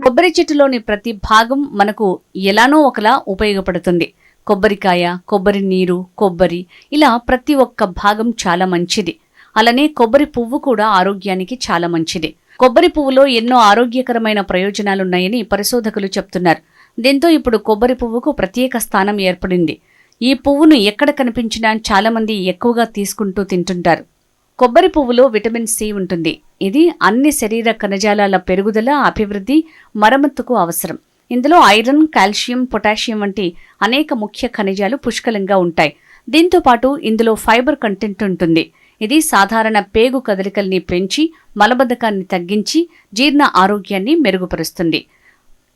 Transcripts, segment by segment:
కొబ్బరి చెట్టులోని ప్రతి భాగం మనకు ఎలానో ఒకలా ఉపయోగపడుతుంది. కొబ్బరికాయ, కొబ్బరి నీరు, కొబ్బరి ఇలా ప్రతి ఒక్క భాగం చాలా మంచిది. అలానే కొబ్బరి పువ్వు కూడా ఆరోగ్యానికి చాలా మంచిది. కొబ్బరి పువ్వులో ఎన్నో ఆరోగ్యకరమైన ప్రయోజనాలున్నాయని పరిశోధకులు చెప్తున్నారు. దీంతో ఇప్పుడు కొబ్బరి పువ్వుకు ప్రత్యేక స్థానం ఏర్పడింది. ఈ పువ్వును ఎక్కడ కనిపించినా చాలామంది ఎక్కువగా తీసుకుంటూ తింటుంటారు. కొబ్బరి పువ్వులో విటమిన్ సి ఉంటుంది. ఇది అన్ని శరీర కణజాలాల పెరుగుదల, అభివృద్ధి, మరమ్మతుకు అవసరం. ఇందులో ఐరన్, కాల్షియం, పొటాషియం వంటి అనేక ముఖ్య ఖనిజాలు పుష్కలంగా ఉంటాయి. దీంతో పాటు ఇందులో ఫైబర్ కంటెంట్ ఉంటుంది. ఇది సాధారణ పేగు కదలికల్ని పెంచి మలబద్ధకాన్ని తగ్గించి జీర్ణ ఆరోగ్యాన్ని మెరుగుపరుస్తుంది.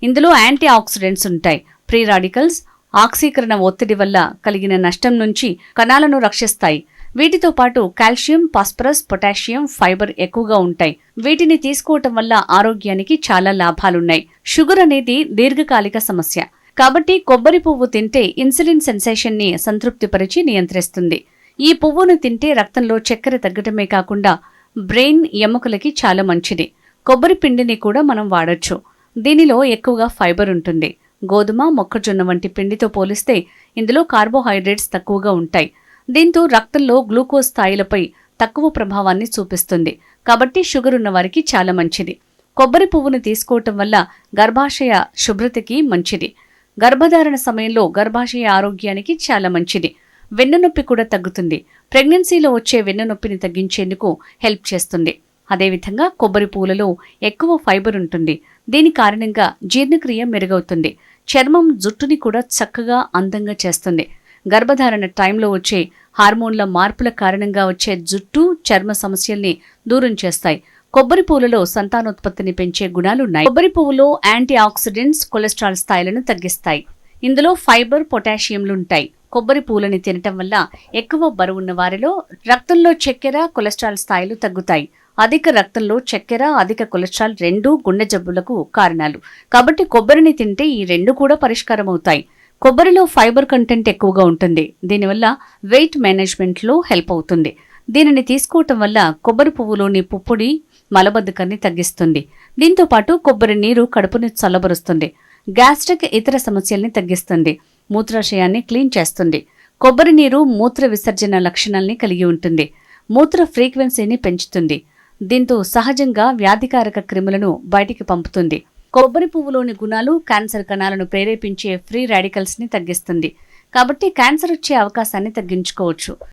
ఇందులో యాంటీ ఆక్సిడెంట్స్ ఉంటాయి. ఫ్రీ రాడికల్స్, ఆక్సీకరణ ఒత్తిడి వల్ల కలిగిన నష్టం నుంచి కణాలను రక్షిస్తాయి. వీటితో పాటు కాల్షియం, ఫాస్ఫరస్, పొటాషియం, ఫైబర్ ఎక్కువగా ఉంటాయి. వీటిని తీసుకోవటం వల్ల ఆరోగ్యానికి చాలా లాభాలున్నాయి. షుగర్ అనేది దీర్ఘకాలిక సమస్య. కాబట్టి కొబ్బరి పువ్వు తింటే ఇన్సులిన్ సెన్సేషన్ ని సంతృప్తిపరిచి నియంత్రిస్తుంది. ఈ పువ్వును తింటే రక్తంలో చక్కెర తగ్గటమే కాకుండా బ్రెయిన్, ఎముకలకి చాలా మంచిది. కొబ్బరి పిండిని కూడా మనం వాడొచ్చు. దీనిలో ఎక్కువగా ఫైబర్ ఉంటుంది. గోధుమ, మొక్కజొన్న వంటి పిండితో పోలిస్తే ఇందులో కార్బోహైడ్రేట్స్ తక్కువగా ఉంటాయి. దీంతో రక్తంలో గ్లూకోజ్ స్థాయిలపై తక్కువ ప్రభావాన్ని చూపిస్తుంది. కాబట్టి షుగర్ ఉన్న వారికి చాలా మంచిది. కొబ్బరి పువ్వును తీసుకోవటం వల్ల గర్భాశయ శుభ్రతకి మంచిది. గర్భధారణ సమయంలో గర్భాశయ ఆరోగ్యానికి చాలా మంచిది. వెన్నునొప్పి కూడా తగ్గుతుంది. ప్రెగ్నెన్సీలో వచ్చే వెన్నునొప్పిని తగ్గించేందుకు హెల్ప్ చేస్తుంది. అదేవిధంగా కొబ్బరి పువ్వులలో ఎక్కువ ఫైబర్ ఉంటుంది. దీని కారణంగా జీర్ణక్రియ మెరుగవుతుంది. చర్మం, జుట్టుని కూడా చక్కగా అందంగా చేస్తుంది. గర్భధారణ టైంలో వచ్చే హార్మోన్ల మార్పుల కారణంగా వచ్చే జుట్టు, చర్మ సమస్యల్ని దూరం చేస్తాయి. కొబ్బరి పువ్వులలో సంతానోత్పత్తిని పెంచే గుణాలున్నాయి. కొబ్బరి పువ్వులో యాంటీ ఆక్సిడెంట్స్ కొలెస్ట్రాల్ స్థాయిలను తగ్గిస్తాయి. ఇందులో ఫైబర్, పొటాషియంలుంటాయి. కొబ్బరి పువ్వులని తినటం వల్ల ఎక్కువ బరువున్న వారిలో రక్తంలో చక్కెర, కొలెస్ట్రాల్ స్థాయిలు తగ్గుతాయి. అధిక రక్తంలో చక్కెర, అధిక కొలెస్ట్రాల్ రెండూ గుండె జబ్బులకు కారణాలు. కాబట్టి కొబ్బరిని తింటే ఈ రెండు కూడా పరిష్కారం అవుతాయి. కొబ్బరిలో ఫైబర్ కంటెంట్ ఎక్కువగా ఉంటుంది. దీనివల్ల వెయిట్ మేనేజ్మెంట్లో హెల్ప్ అవుతుంది. దీనిని తీసుకోవటం వల్ల కొబ్బరి పువ్వులోని పుప్పొడి మలబద్ధకాన్ని తగ్గిస్తుంది. దీంతో పాటు కొబ్బరి నీరు కడుపుని చల్లబరుస్తుంది. గ్యాస్ట్రిక్, ఇతర సమస్యల్ని తగ్గిస్తుంది. మూత్రాశయాన్ని క్లీన్ చేస్తుంది. కొబ్బరి నీరు మూత్ర విసర్జన లక్షణాల్ని కలిగి ఉంటుంది. మూత్ర ఫ్రీక్వెన్సీని పెంచుతుంది. దీంతో సహజంగా వ్యాధికారక క్రిములను బయటికి పంపుతుంది. కొబ్బరి పువ్వులోని గుణాలు క్యాన్సర్ కణాలను ప్రేరేపించే ఫ్రీ రాడికల్స్ ని తగ్గిస్తుంది. కాబట్టి క్యాన్సర్ వచ్చే అవకాశాన్ని తగ్గించుకోవచ్చు.